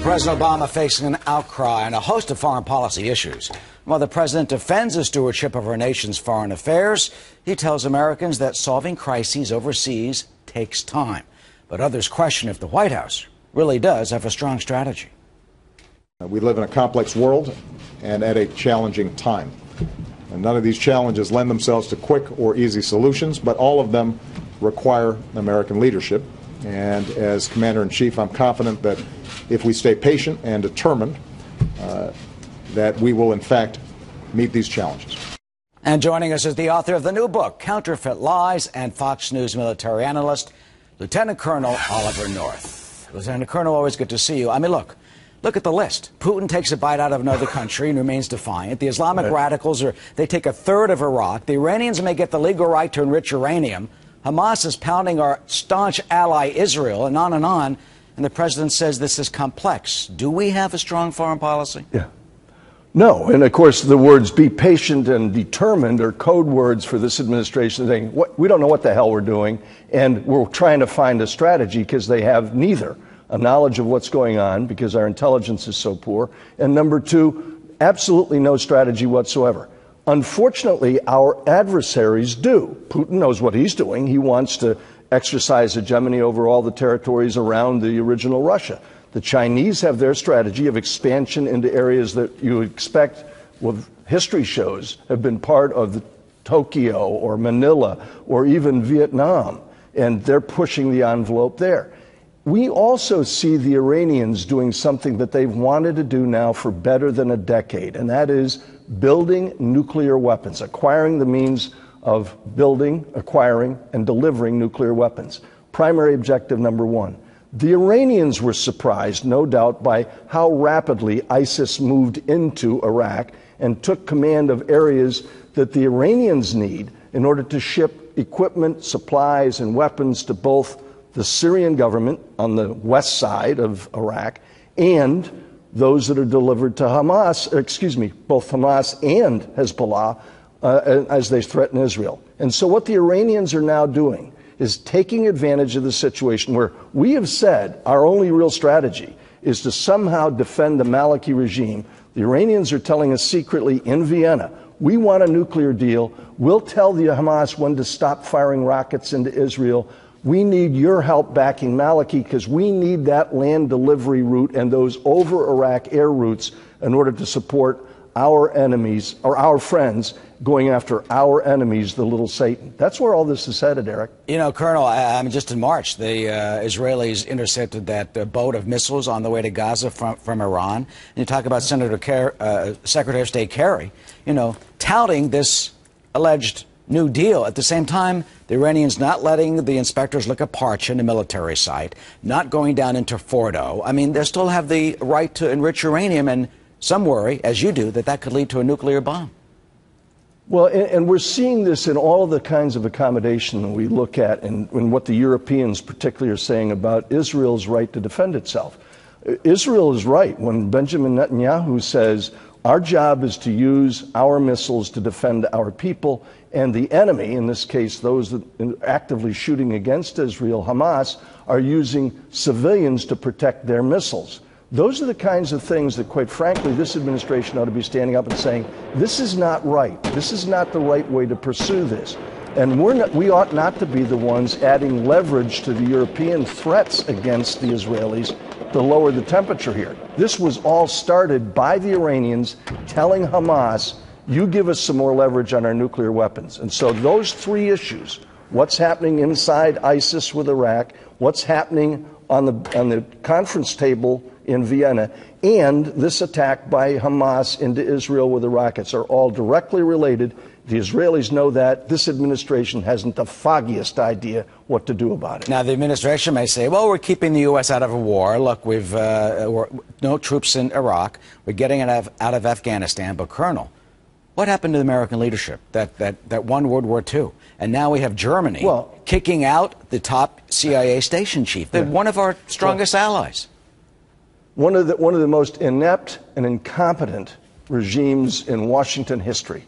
President Obama facing an outcry on a host of foreign policy issues. While the president defends the stewardship of our nation's foreign affairs, he tells Americans that solving crises overseas takes time. But others question if the White House really does have a strong strategy. We live in a complex world and at a challenging time. And none of these challenges lend themselves to quick or easy solutions, but all of them require American leadership. And as Commander-in-Chief, I'm confident that if we stay patient and determined, that we will, in fact, meet these challenges. And joining us is the author of the new book, Counterfeit Lies, and Fox News military analyst, Lieutenant Colonel Oliver North. Lieutenant Colonel, always good to see you. I mean, look at the list. Putin takes a bite out of another country and remains defiant. The Islamic radicals, they take a third of Iraq. The Iranians may get the legal right to enrich uranium. Hamas is pounding our staunch ally Israel, and on and on. And the president says this is complex. Do we have a strong foreign policy? Yeah. No. And of course, the words be patient and determined are code words for this administration saying, we don't know what the hell we're doing, and we're trying to find a strategy because they have neither a knowledge of what's going on because our intelligence is so poor, and number two, absolutely no strategy whatsoever. Unfortunately, our adversaries do. Putin knows what he's doing. He wants to exercise hegemony over all the territories around the original Russia. The Chinese have their strategy of expansion into areas that you expect, well, history shows, have been part of Tokyo or Manila or even Vietnam, and they're pushing the envelope there. We also see the Iranians doing something that they've wanted to do now for better than a decade, and that is building nuclear weapons, acquiring the means of building, acquiring, and delivering nuclear weapons. Primary objective number one. The Iranians were surprised, no doubt, by how rapidly ISIS moved into Iraq and took command of areas that the Iranians need in order to ship equipment, supplies, and weapons to both the Syrian government on the west side of Iraq and those that are delivered to Hamas, both Hamas and Hezbollah as they threaten Israel. And so what the Iranians are now doing is taking advantage of the situation where we have said our only real strategy is to somehow defend the Maliki regime. The Iranians are telling us secretly in Vienna, we want a nuclear deal. We'll tell the Hamas when to stop firing rockets into Israel. We need your help backing Maliki because we need that land delivery route and those over Iraq air routes in order to support our enemies or our friends going after our enemies, the little Satan. That's where all this is headed, Eric. You know, Colonel, just in March, the Israelis intercepted that boat of missiles on the way to Gaza from Iran. And you talk about Secretary of State Kerry, touting this alleged New Deal. At the same time, the Iranians not letting the inspectors look at Parchin, a military site, not going down into Fordo. I mean, they still have the right to enrich uranium, and some worry, as you do, that could lead to a nuclear bomb. Well, and we're seeing this in all the kinds of accommodation we look at and what the Europeans particularly are saying about Israel's right to defend itself. Israel is right when Benjamin Netanyahu says our job is to use our missiles to defend our people, and the enemy, in this case those that are actively shooting against Israel, Hamas, are using civilians to protect their missiles. Those are the kinds of things that, quite frankly, this administration ought to be standing up and saying, this is not right. This is not the right way to pursue this. And we ought not to be the ones adding leverage to the European threats against the Israelis to lower the temperature here. This was all started by the Iranians telling Hamas, you give us some more leverage on our nuclear weapons. And so those three issues, what's happening inside ISIS with Iraq, what's happening on the conference table in Vienna, and this attack by Hamas into Israel with the rockets are all directly related. The Israelis know that. This administration hasn't the foggiest idea what to do about it. Now, the administration may say, well, we're keeping the U.S. out of a war. Look, we're no troops in Iraq. We're getting it out of Afghanistan. But, Colonel, what happened to the American leadership that won World War II? And now we have Germany kicking out the top CIA station chief. They're one of our strongest allies. One of the most inept and incompetent regimes in Washington history.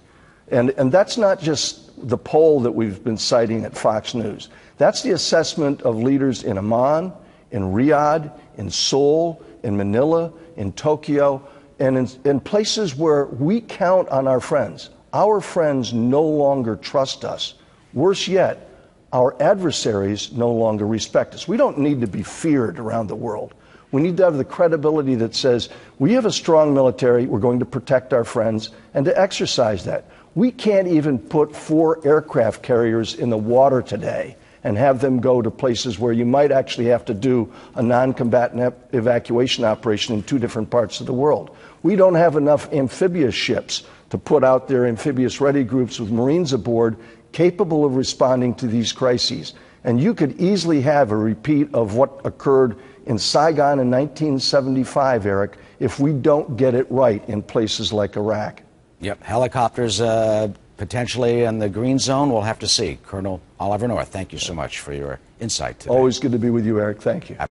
And that's not just the poll that we've been citing at Fox News. That's the assessment of leaders in Amman, in Riyadh, in Seoul, in Manila, in Tokyo, and in places where we count on our friends. Our friends no longer trust us. Worse yet, our adversaries no longer respect us. We don't need to be feared around the world. We need to have the credibility that says, we have a strong military, we're going to protect our friends, and to exercise that. We can't even put 4 aircraft carriers in the water today and have them go to places where you might actually have to do a non-combatant evacuation operation in 2 different parts of the world. We don't have enough amphibious ships to put out their amphibious ready groups with Marines aboard capable of responding to these crises. And you could easily have a repeat of what occurred in Saigon in 1975, Eric, if we don't get it right in places like Iraq. Yep, helicopters potentially in the green zone. We'll have to see. Colonel Oliver North, thank you so much for your insight today. Always good to be with you, Eric. Thank you.